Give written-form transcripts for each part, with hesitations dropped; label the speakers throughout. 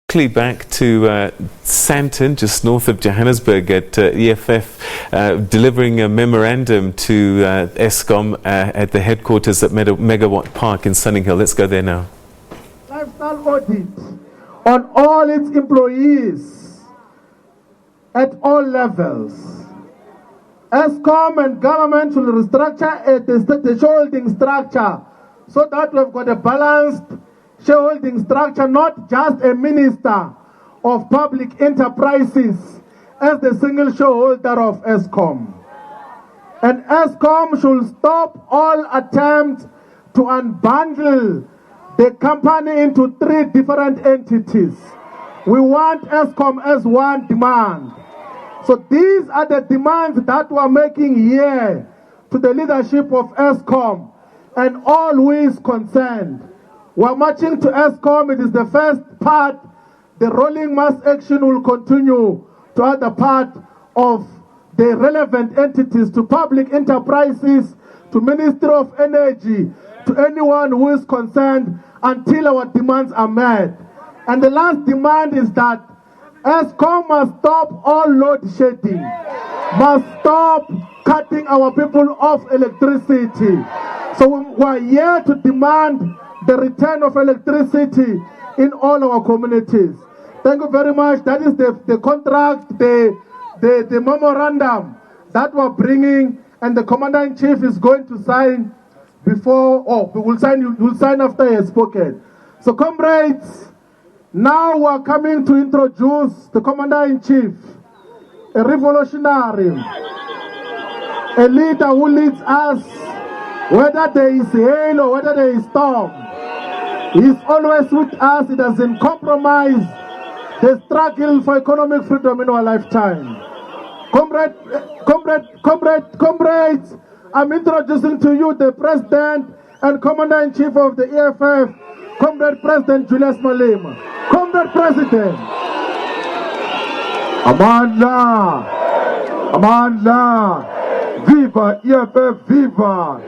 Speaker 1: Back to Sandton, just north of Johannesburg, at EFF, delivering a memorandum to Eskom at the headquarters at Megawatt Park in Sunninghill. Let's go there now.
Speaker 2: Lifestyle audit on all its employees at all levels. Eskom and government should restructure the shareholding structure so that we've got a balanced shareholding structure, not just a minister of public enterprises as the single shareholder of Eskom. And Eskom should stop all attempts to unbundle the company into three different entities. We want Eskom as one demand. So these are the demands that we're making here to the leadership of Eskom and all who is concerned. We're marching to Eskom. It is the first part. The rolling mass action will continue to other part of the relevant entities, to public enterprises, to Ministry of Energy, to anyone who is concerned until our demands are met. And the last demand is that Eskom must stop all load shedding, must stop cutting our people off electricity. So we're here to demand the return of electricity in all our communities. Thank you very much. That is the contract, the memorandum that we're bringing, and the Commander-in-Chief is going to sign before, we'll sign after he has spoken. So comrades, now we're coming to introduce the Commander-in-Chief, a revolutionary, a leader who leads us, whether there is hail or whether there is storm. He's always with us. He doesn't compromise the struggle for economic freedom in our lifetime. Comrades, I'm introducing to you the President and Commander-in-Chief of the EFF, Comrade President Julius Malema. Comrade President. Amandla. Viva EFF, viva.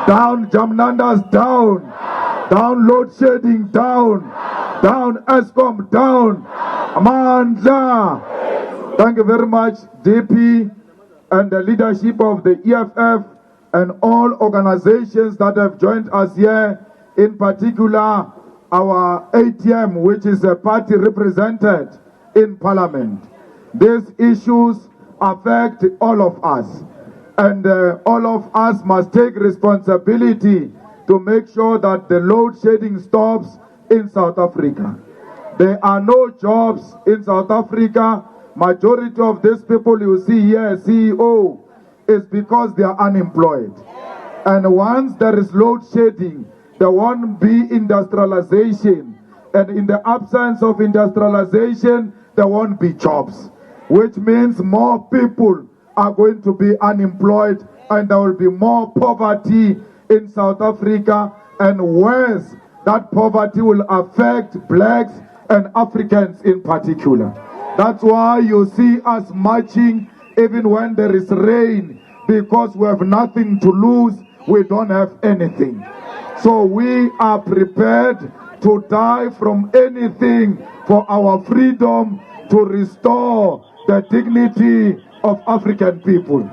Speaker 2: Down Jamnandas, down. Down load shedding, down. Down Eskom, down. Amandla. Thank you very much, DP and the leadership of the EFF and all organizations that have joined us here, in particular our ATM, which is a party represented in Parliament. These issues affect all of us, and all of us must take responsibility to make sure that the load shedding stops in South Africa. There are no jobs in South Africa. Majority of these people you see here, CEO, is because they are unemployed. And once there is load shedding, there won't be industrialization. And in the absence of industrialization, there won't be jobs. Which means more people are going to be unemployed, and there will be more poverty in South Africa, and worse, that poverty will affect blacks and Africans in particular. That's why you see us marching even when there is rain, because we have nothing to lose, we don't have anything. So we are prepared to die from anything for our freedom, to restore the dignity of African people.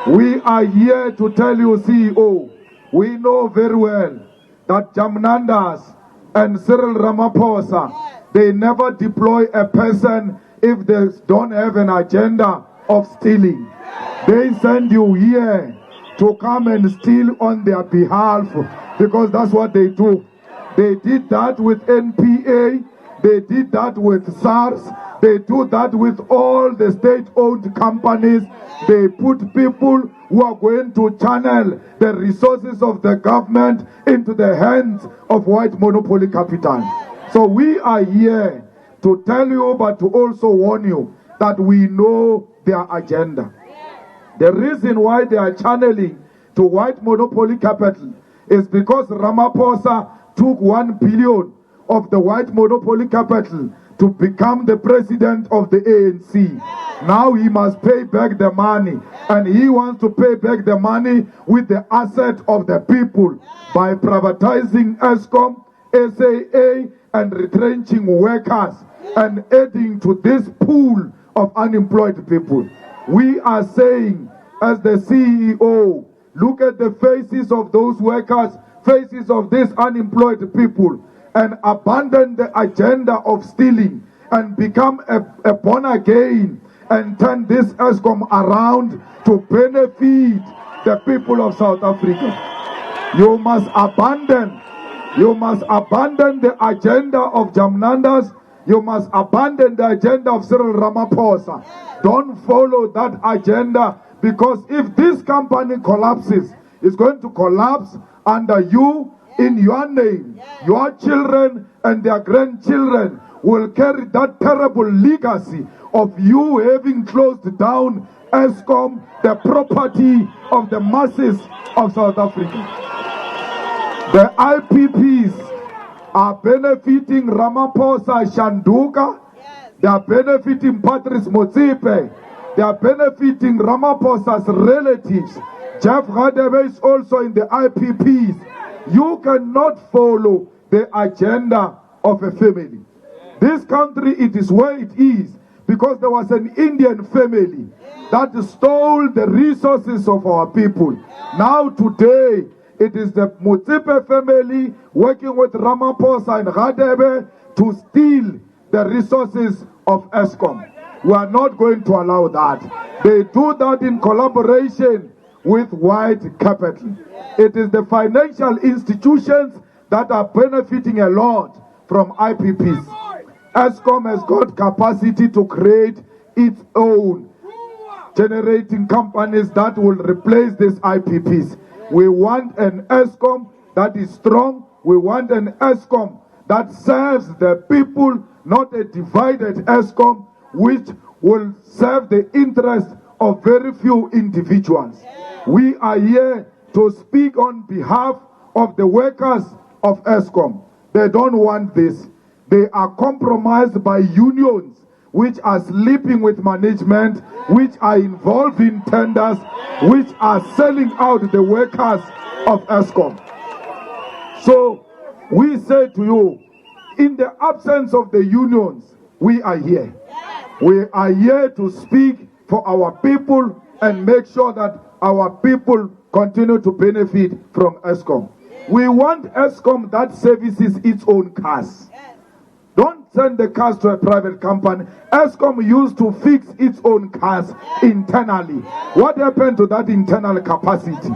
Speaker 2: We are here to tell you, CEO, we know very well that Jamnandas and Cyril Ramaphosa, they never deploy a person if they don't have an agenda of stealing. They send you here to come and steal on their behalf, because that's what they do. They did that with NPA, they did that with SARS, they do that with all the state-owned companies. They put people who are going to channel the resources of the government into the hands of white monopoly capital. So we are here to tell you, but to also warn you that we know their agenda. The reason why they are channeling to white monopoly capital is because Ramaphosa took 1 billion of the white monopoly capital to become the president of the ANC. Now he must pay back the money, and he wants to pay back the money with the asset of the people by privatizing Eskom, SAA, and retrenching workers and adding to this pool of unemployed people. We are saying, as the CEO, look at the faces of those workers, faces of these unemployed people, and abandon the agenda of stealing and become a born again and turn this Eskom around to benefit the people of South Africa. You must abandon the agenda of Jamnandas. You must abandon the agenda of Cyril Ramaphosa. Don't follow that agenda, because if this company collapses, it's going to collapse under you, in your name. Your children and their grandchildren will carry that terrible legacy of you having closed down Eskom, the property of the masses of South Africa. The IPPs are benefiting Ramaphosa Shanduka. They are benefiting Patrice Motsepe. They are benefiting Ramaphosa's relatives. Jeff Radebe is also in the IPPs. You cannot follow the agenda of a family. This country, it is where it is because there was an Indian family that stole the resources of our people. Now today, it is the Motsepe family working with Ramaphosa and Radebe to steal the resources of Eskom. We are not going to allow that. They do that in collaboration with white capital. It is the financial institutions that are benefiting a lot from IPPs. Eskom has got capacity to create its own generating companies that will replace these IPPs. We want an Eskom that is strong. We want an Eskom that serves the people, not a divided Eskom which will serve the interest of very few individuals. We are here to speak on behalf of the workers of Eskom. They don't want this. They are compromised by unions which are sleeping with management, which are involved in tenders, which are selling out the workers of Eskom. So we say to you, in the absence of the unions, we are here. We are here to speak for our people and make sure that our people continue to benefit from Eskom. We want Eskom that services its own cars. Don't send the cars to a private company. Eskom used to fix its own cars internally. What happened to that internal capacity?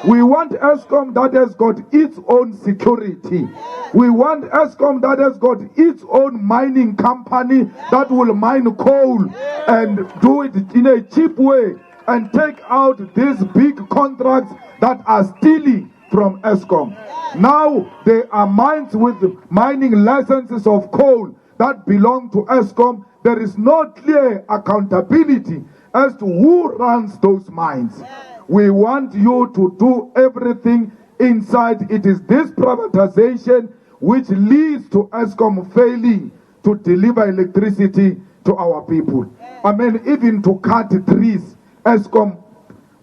Speaker 2: We want Eskom that has got its own security. We want Eskom that has got its own mining company that will mine coal and do it in a cheap way and take out these big contracts that are stealing from Eskom. Now they are mines with mining licenses of coal that belong to Eskom. There is no clear accountability as to who runs those mines. We want you to do everything inside. It is this privatization which leads to Eskom failing to deliver electricity to our people. I mean, even to cut trees, Eskom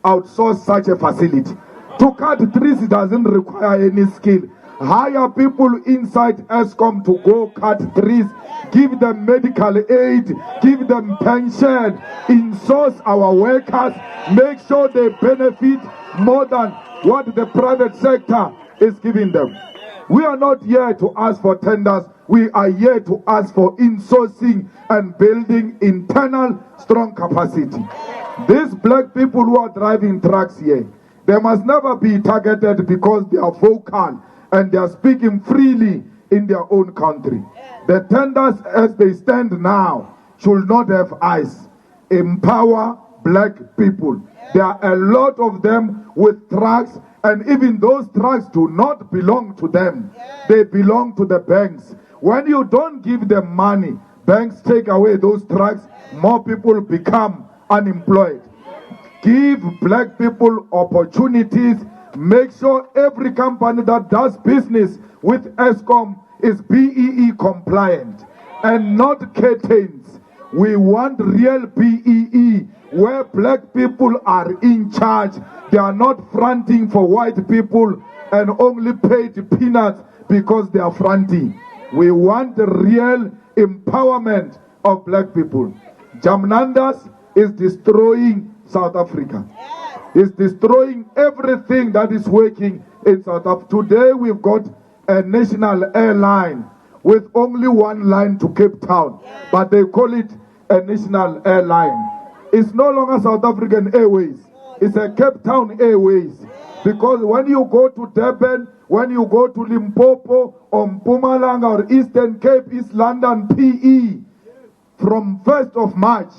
Speaker 2: outsource such a facility. To cut trees doesn't require any skill. Hire people inside Eskom to go cut trees, give them medical aid, give them pension, in-source our workers, make sure they benefit more than what the private sector is giving them. We are not here to ask for tenders. We are here to ask for in-sourcing and building internal strong capacity. These black people who are driving trucks here, they must never be targeted because they are vocal and they are speaking freely in their own country. The tenders as they stand now should not have eyes. Empower black people. There are a lot of them with trucks, and even those trucks do not belong to them. They belong to the banks. When you don't give them money, banks take away those trucks, more people become unemployed. Give black people opportunities. Make sure every company that does business with Eskom is BEE compliant and not curtains. We want real BEE where black people are in charge. They are not fronting for white people and only paid peanuts because they are fronting. We want the real empowerment of black people. Jamnandas is destroying South Africa. It's destroying everything that is working in South Africa. Today we've got a national airline with only one line to Cape Town, but they call it a national airline. It's no longer South African Airways. It's a Cape Town Airways. Because when you go to Durban, when you go to Limpopo, or Mpumalanga, or Eastern Cape, East London, PE, from 1st of March,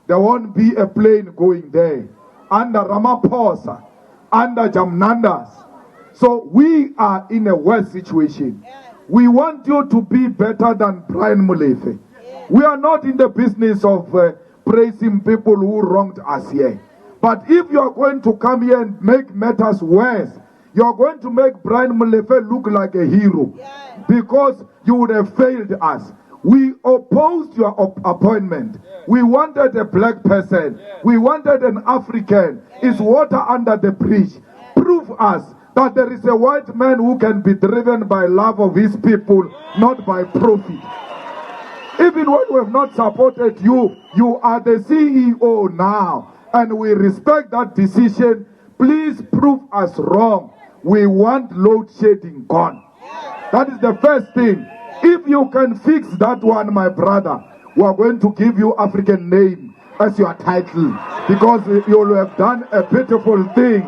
Speaker 2: there won't be a plane going there. Under Ramaphosa, under Jamnandas. So we are in a worse situation. We want you to be better than Brian Molefe. We are not in the business of praising people who wronged us here. But if you are going to come here and make matters worse, you are going to make Brian Molefe look like a hero. Because you would have failed us. We opposed your appointment. We wanted a black person. We wanted an African. It's water under the bridge. Prove us that there is a white man who can be driven by love of his people, not by profit. Even when we have not supported you, you are the CEO now, and we respect that decision. Please prove us wrong. We want load shedding gone. That is the first thing. If you can fix that one, my brother, we are going to give you African name as your title, because you will have done a pitiful thing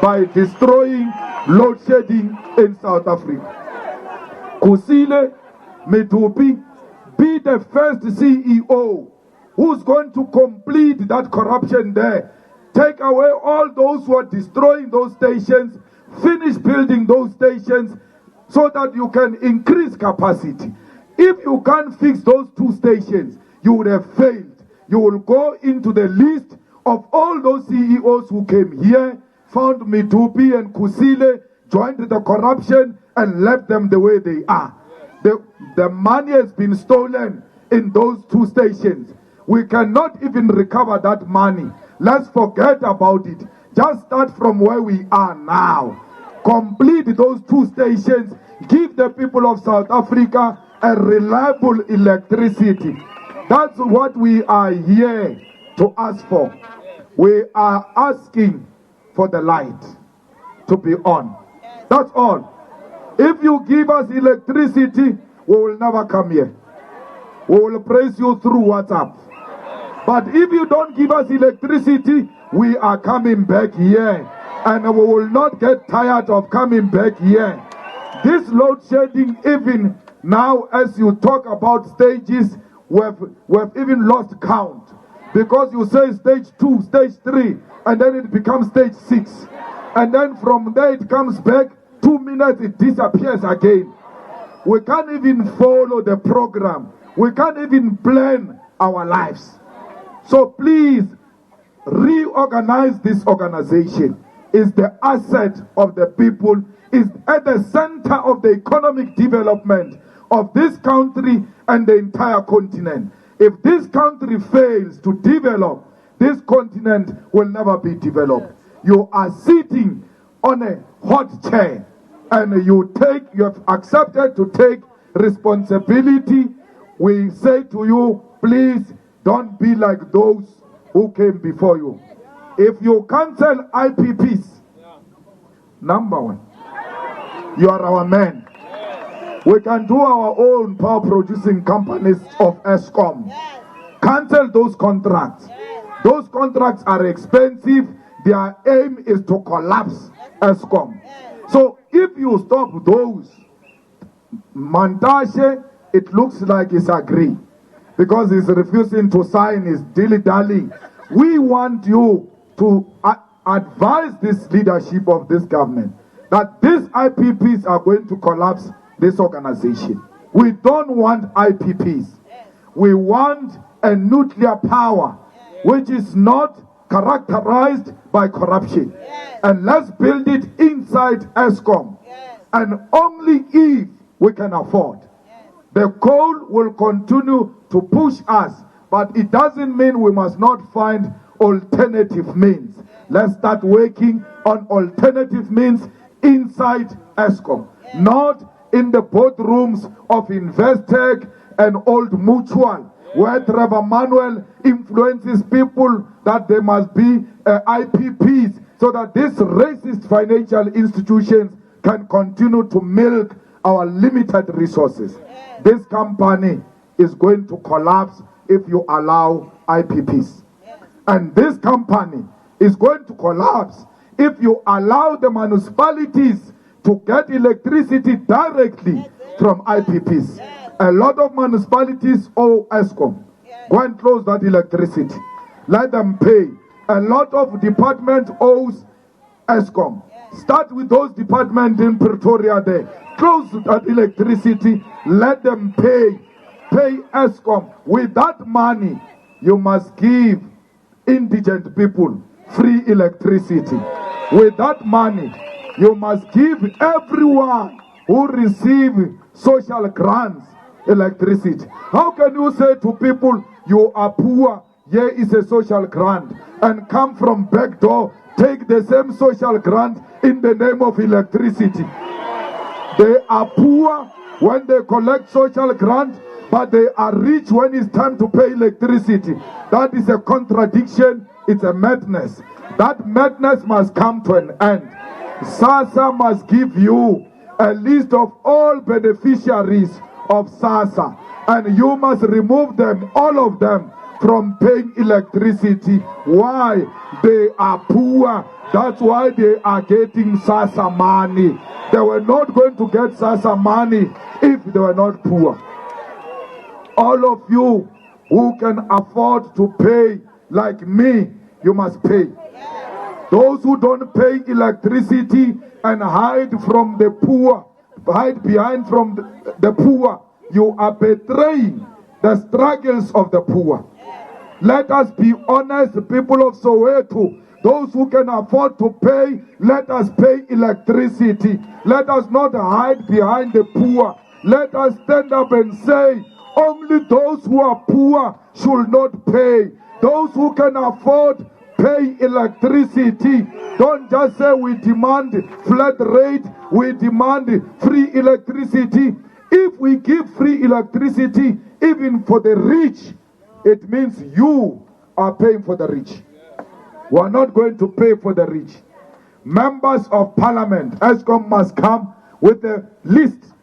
Speaker 2: by destroying load shedding in South Africa. Kusile Metupi, be the first CEO who's going to complete that corruption there. Take away all those who are destroying those stations, finish building those stations so that you can increase capacity. If you can't fix those 2 stations, you would have failed. You will go into the list of all those CEOs who came here, found Mitupi and Kusile, joined the corruption and left them the way they are. The money has been stolen in those 2 stations. We cannot even recover that money. Let's forget about it. Just start from where we are now. Complete those 2 stations. Give the people of South Africa a reliable electricity. That's what we are here to ask for. We are asking for the light to be on. That's all. If you give us electricity, we will never come here. We will praise you through WhatsApp. But if you don't give us electricity, we are coming back here. And we will not get tired of coming back here. This load shedding, even now as you talk about stages, we've even lost count. Because you say stage 2, stage 3, and then it becomes stage 6. And then from there it comes back, 2 minutes it disappears again. We can't even follow the program. We can't even plan our lives. So please, reorganize this organization. It's the asset of the people. It's at the center of the economic development of this country and the entire continent. If this country fails to develop, this continent will never be developed. You are sitting on a hot chair and you have accepted to take responsibility. We say to you, please don't be like those who came before you. If you cancel IPPs, number 1, you are our man. We can do our own power producing companies of Eskom. Cancel those contracts. Those contracts are expensive. Their aim is to collapse Eskom. So if you stop those, Mantashe, it looks like he's agreed. Because he's refusing to sign his dilly-dallying. We want you to advise this leadership of this government that these IPPs are going to collapse this organization. We don't want IPPs. We want a nuclear power which is not characterized by corruption. And let's build it inside Eskom. And only if we can afford. The coal will continue to push us, but it doesn't mean we must not find alternative means. Let's start working on alternative means inside Eskom, not in the boardrooms of Investec and Old Mutual, where Trevor Manuel influences people that there must be IPPs, so that these racist financial institutions can continue to milk our limited resources. This company is going to collapse if you allow IPPs. And this company is going to collapse if you allow the municipalities to get electricity directly from IPPs. A lot of municipalities owe Eskom. Go and close that electricity. Let them pay. A lot of department owes Eskom. Start with those departments in Pretoria there. Close that electricity. Let them pay. Pay Eskom. With that money, you must give indigent people free electricity. With that money, you must give everyone who receive social grants electricity. How can you say to people, you are poor, here is a social grant, and come from back door, take the same social grant in the name of electricity? They are poor when they collect social grant, but they are rich when it's time to pay electricity. That is a contradiction. It's a madness. That madness must come to an end. SASSA must give you a list of all beneficiaries of SASSA, and you must remove them, all of them, from paying electricity. Why? They are poor. That's why they are getting SASSA money. They were not going to get SASSA money if they were not poor. All of you who can afford to pay, like me, you must pay. Those who don't pay electricity and hide from the poor, hide behind from the poor, you are betraying the struggles of the poor. Let us be honest, people of Soweto. Those who can afford to pay, let us pay electricity. Let us not hide behind the poor. Let us stand up and say, only those who are poor should not pay. Those who can afford, pay electricity. Don't just say we demand flat rate, we demand free electricity. If we give free electricity, even for the rich, it means you are paying for the rich. We are not going to pay for the rich. Members of Parliament, Eskom must come with a list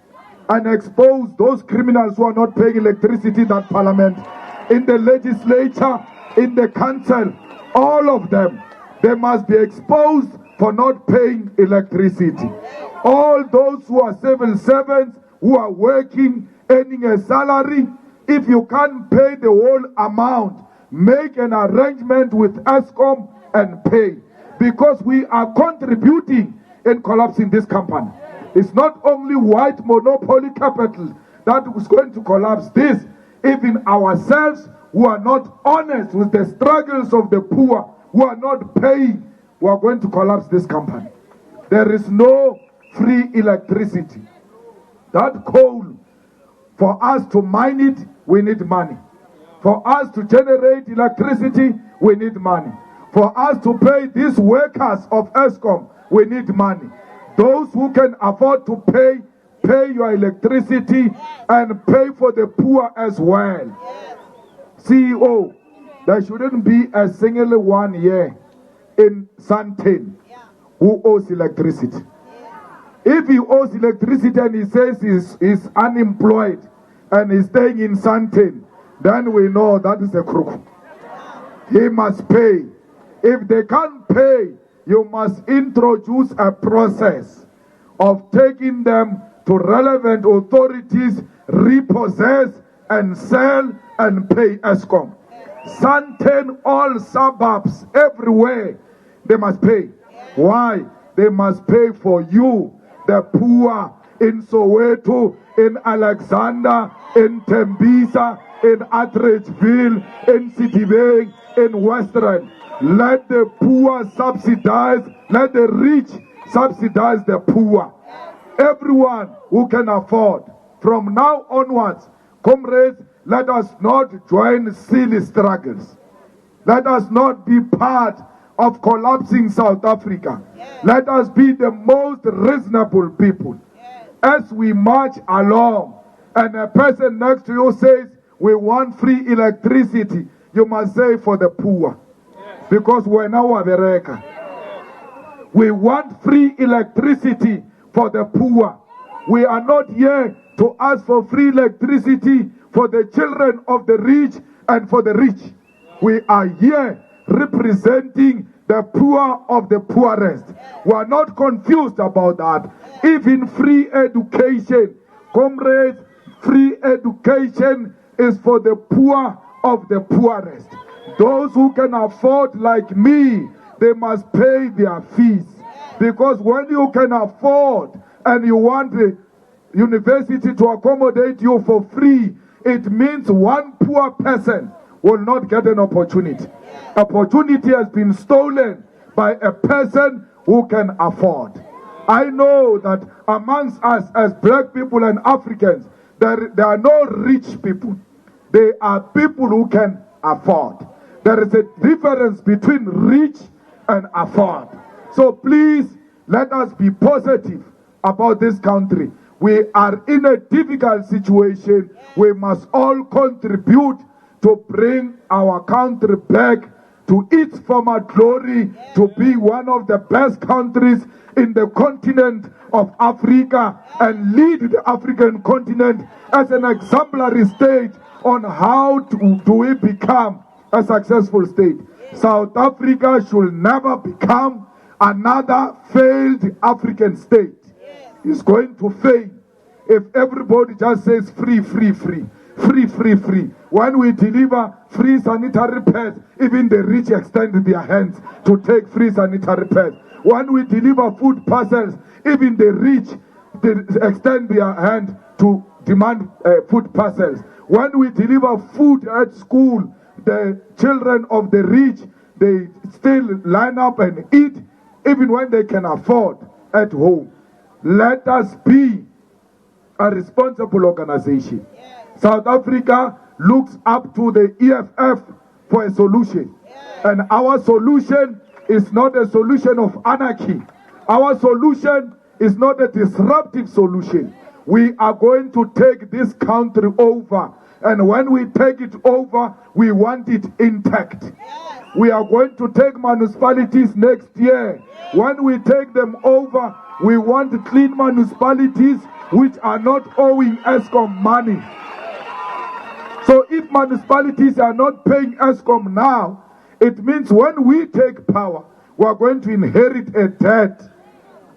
Speaker 2: and expose those criminals who are not paying electricity in that Parliament, in the legislature, in the council, all of them. They must be exposed for not paying electricity. All those who are civil servants, who are working, earning a salary, if you can't pay the whole amount, make an arrangement with Eskom and pay. Because we are contributing in collapsing this company. It's not only white monopoly capital that is going to collapse this. Even ourselves who are not honest with the struggles of the poor, who are not paying, we are going to collapse this company. There is no free electricity. That coal, for us to mine it, we need money. For us to generate electricity, we need money. For us to pay these workers of Eskom, we need money. Those who can afford to pay, pay your electricity and pay for the poor as well. CEO, there shouldn't be a single one here in Sandton who owes electricity. If he owes electricity and he says he's unemployed and he's staying in Sandton, then we know that is a crook. He must pay. If they can't pay, you must introduce a process of taking them to relevant authorities, repossess and sell and pay Eskom. Sandton, all suburbs, everywhere, they must pay. Why? They must pay for you, the poor, in Soweto, in Alexander, in Tembisa, in Atteridgeville, in Citibank, in Western. Let the poor subsidize, let the rich subsidize the poor. Everyone who can afford. From now onwards, comrades, let us not join silly struggles. Let us not be part of collapsing South Africa. Let us be the most reasonable people. as we march along and a person next to you says, we want free electricity, you must say for the poor. Because we're now America. We want free electricity for the poor. We are not here to ask for free electricity for the children of the rich and for the rich. We are here representing the poor of the poorest. We are not confused about that. Even free education, comrades, free education is for the poor of the poorest. Those who can afford, like me, they must pay their fees. Because when you can afford and you want the university to accommodate you for free, it means one poor person will not get an opportunity. Opportunity has been stolen by a person who can afford. I know that amongst us as black people and Africans, there are no rich people. They are people who can afford. There is a difference between rich and afford. So please, let us be positive about this country. We are in a difficult situation. We must all contribute to bring our country back to its former glory, to be one of the best countries in the continent of Africa and lead the African continent as an exemplary state on how do we become a successful state. South Africa should never become another failed African state. It's going to fail if everybody just says free, free, free. Free, free, free. When we deliver free sanitary pads, even the rich extend their hands to take free sanitary pads. When we deliver food parcels, even the rich extend their hand to demand food parcels. When we deliver food at school, the children of the rich, they still line up and eat, even when they can afford at home. Let us be a responsible organization. South Africa looks up to the EFF for a solution. And our solution is not a solution of anarchy. Our solution is not a disruptive solution. We are going to take this country over. And when we take it over, we want it intact. We are going to take municipalities next year. When we take them over, we want clean municipalities which are not owing Eskom money. So if municipalities are not paying Eskom now, it means when we take power, we are going to inherit a debt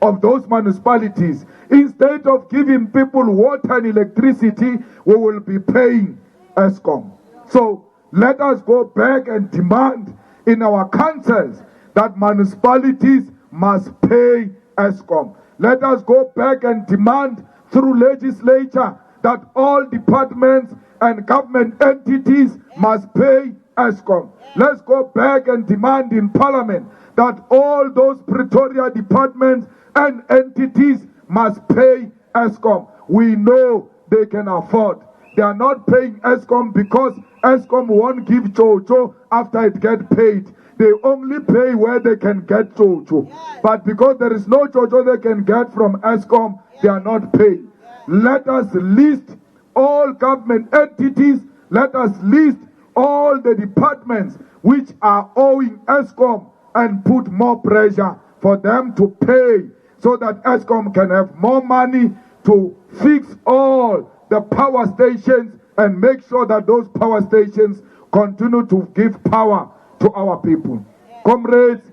Speaker 2: of those municipalities. Instead of giving people water and electricity, we will be paying Eskom. So let us go back and demand in our councils that municipalities must pay Eskom. Let us go back and demand through legislature that all departments and government entities must pay Eskom. Let's go back and demand in Parliament that all those Pretoria departments and entities must pay Eskom. We know they can afford. They are not paying Eskom because Eskom won't give Jojo after it gets paid. They only pay where they can get Jojo. But because there is no Jojo they can get from Eskom, they are not paying. Let us list all government entities, let us list all the departments which are owing Eskom and put more pressure for them to pay so that Eskom can have more money to fix all the power stations and make sure that those power stations continue to give power to our people. Comrades,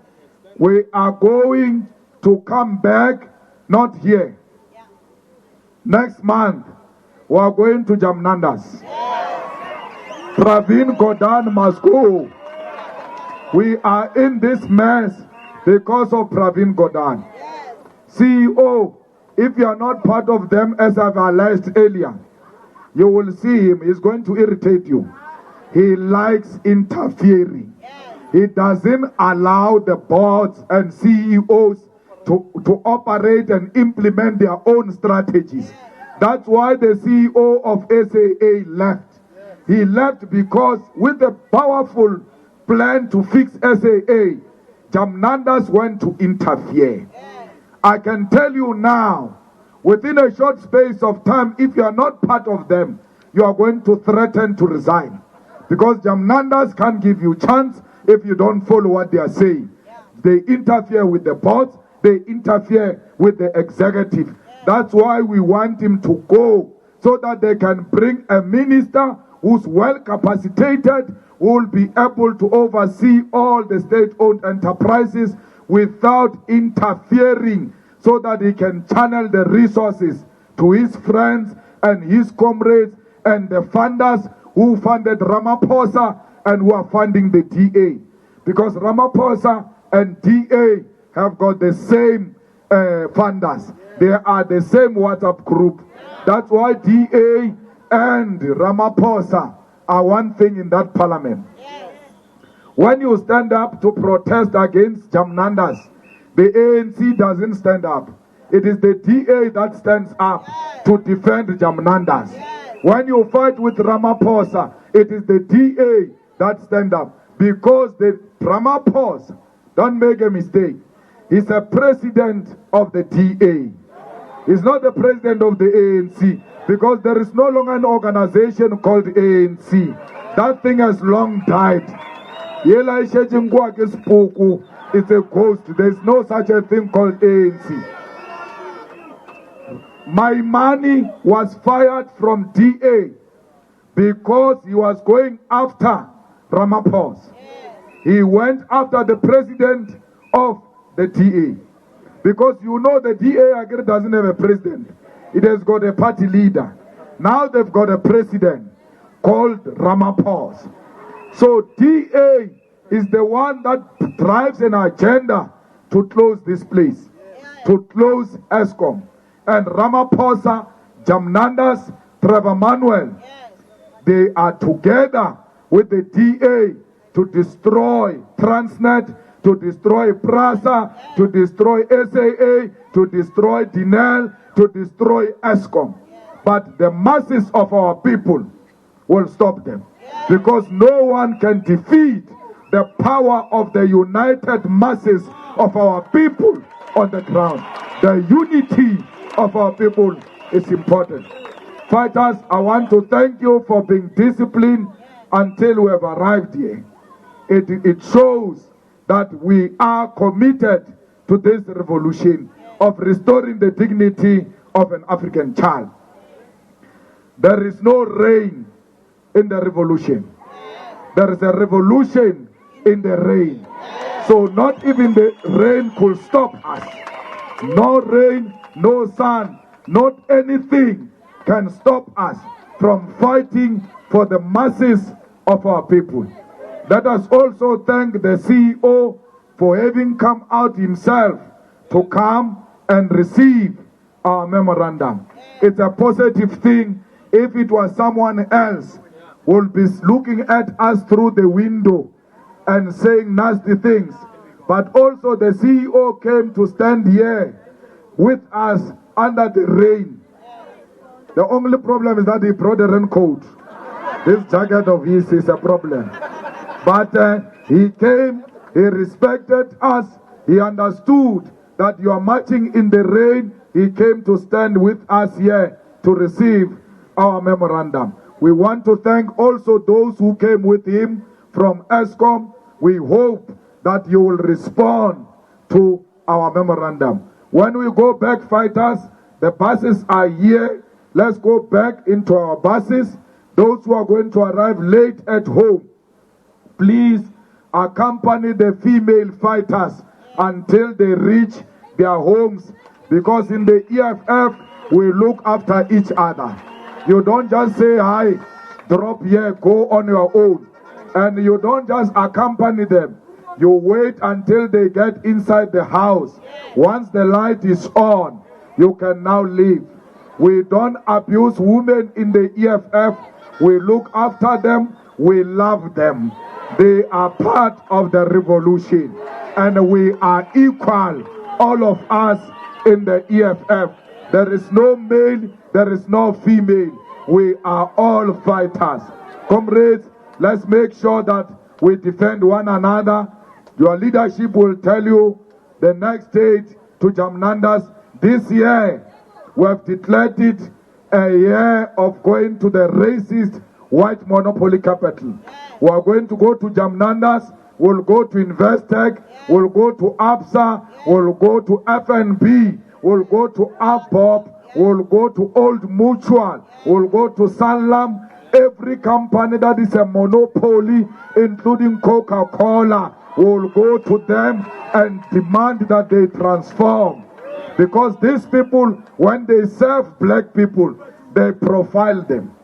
Speaker 2: we are going to come back, not here. Next month, we are going to Jamnandas. Pravin Gordhan must go. We are in this mess because of Pravin Gordhan. CEO, if you are not part of them, as I've alleged earlier, you will see him. He's going to irritate you. He likes interfering. He doesn't allow the boards and CEOs to operate and implement their own strategies. That's why the CEO of SAA left. He left because with a powerful plan to fix SAA, Jamnandas went to interfere. I can tell you now, within a short space of time, if you are not part of them, you are going to threaten to resign. Because Jamnandas can't give you chance if you don't follow what they are saying. They interfere with the boards, they interfere with the executive. That's why we want him to go, so that they can bring a minister who's well capacitated, who will be able to oversee all the state-owned enterprises without interfering, so that he can channel the resources to his friends and his comrades and the funders who funded Ramaphosa and who are funding the DA. Because Ramaphosa and DA have got the same funders. They are the same WhatsApp group. That's why DA and Ramaphosa are one thing in that parliament. When you stand up to protest against Jamnandas, the ANC doesn't stand up. It is the DA that stands up to defend Jamnandas. When you fight with Ramaphosa, it is the DA that stand up. Because the Ramaphosa, don't make a mistake, he's a president of the DA. He's not the president of the ANC. Because there is no longer an organization called ANC. That thing has long died. It's a ghost. There's no such a thing called ANC. My money was fired from DA because he was going after Ramaphosa. He went after the president of the DA. Because you know the DA doesn't have a president. It has got a party leader. Now they've got a president called Ramaphosa. So DA is the one that drives an agenda to close this place, to close Eskom. And Ramaphosa, Jamnandas, Trevor Manuel, they are together with the DA to destroy Transnet, to destroy PRASA, to destroy SAA, to destroy Dinel, to destroy Eskom. But the masses of our people will stop them. Because no one can defeat the power of the united masses of our people on the ground. The unity of our people is important. Fighters, I want to thank you for being disciplined until we have arrived here. It shows that we are committed to this revolution of restoring the dignity of an African child. There is no rain in the revolution. There is a revolution in the rain. So not even the rain could stop us. No rain, no sun, not anything can stop us from fighting for the masses of our people. Let us also thank the CEO for having come out himself to come and receive our memorandum. It's a positive thing. If it was someone else, would be looking at us through the window and saying nasty things. But also the CEO came to stand here with us under the rain. The only problem is that he brought a raincoat. This jacket of his is a problem. But he came, he respected us, he understood that you are marching in the rain. He came to stand with us here to receive our memorandum. We want to thank also those who came with him from Eskom. We hope that you will respond to our memorandum. When we go back, fighters, the buses are here. Let's go back into our buses. Those who are going to arrive late at home, please accompany the female fighters until they reach their homes, because in the EFF, we look after each other. You don't just say hi, drop here, go on your own. And you don't just accompany them. You wait until they get inside the house. Once the light is on, you can now leave. We don't abuse women in the EFF. We look after them. We love them. They are part of the revolution. And we are equal, all of us in the EFF. There is no male, there is no female. We are all fighters. Comrades, let's make sure that we defend one another. Your leadership will tell you the next date to Jamnandas this year. we have declared it a year of going to the racist white monopoly capital. We are going to go to Jamnandas, we'll go to Investec, we'll go to ABSA, we'll go to FNB, we'll go to ABOP, we'll go to Old Mutual, we'll go to Sanlam. Every company that is a monopoly, including Coca-Cola, will go to them and demand that they transform. Because these people, when they serve black people, they profile them.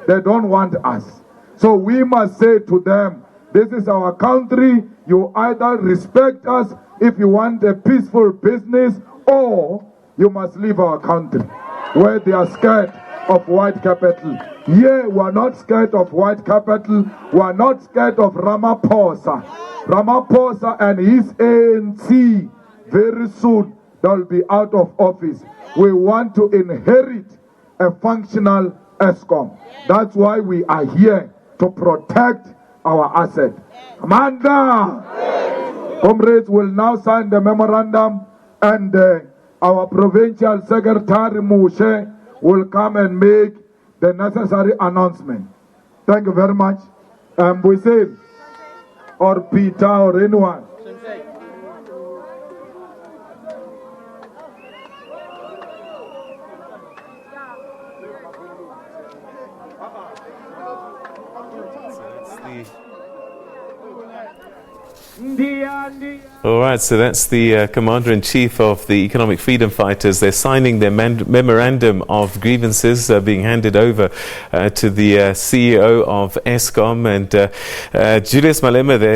Speaker 2: They don't want us. So we must say to them, this is our country. You either respect us if you want a peaceful business, or you must leave our country where they are scared of white capital. Here, we are not scared of white capital. We are not scared of Ramaphosa. Ramaphosa and his ANC, very soon, they'll be out of office. We want to inherit a functional Eskom. That's why we are here, to protect our asset. Amanda! Comrades will now sign the memorandum, and our provincial secretary, Mushe, will come and make the necessary announcement. Thank you very much. We say, or Peter or anyone.
Speaker 1: All right, so that's the Commander-in-Chief of the Economic Freedom Fighters. They're signing their memorandum of grievances being handed over to the CEO of Eskom, and Julius Malema there.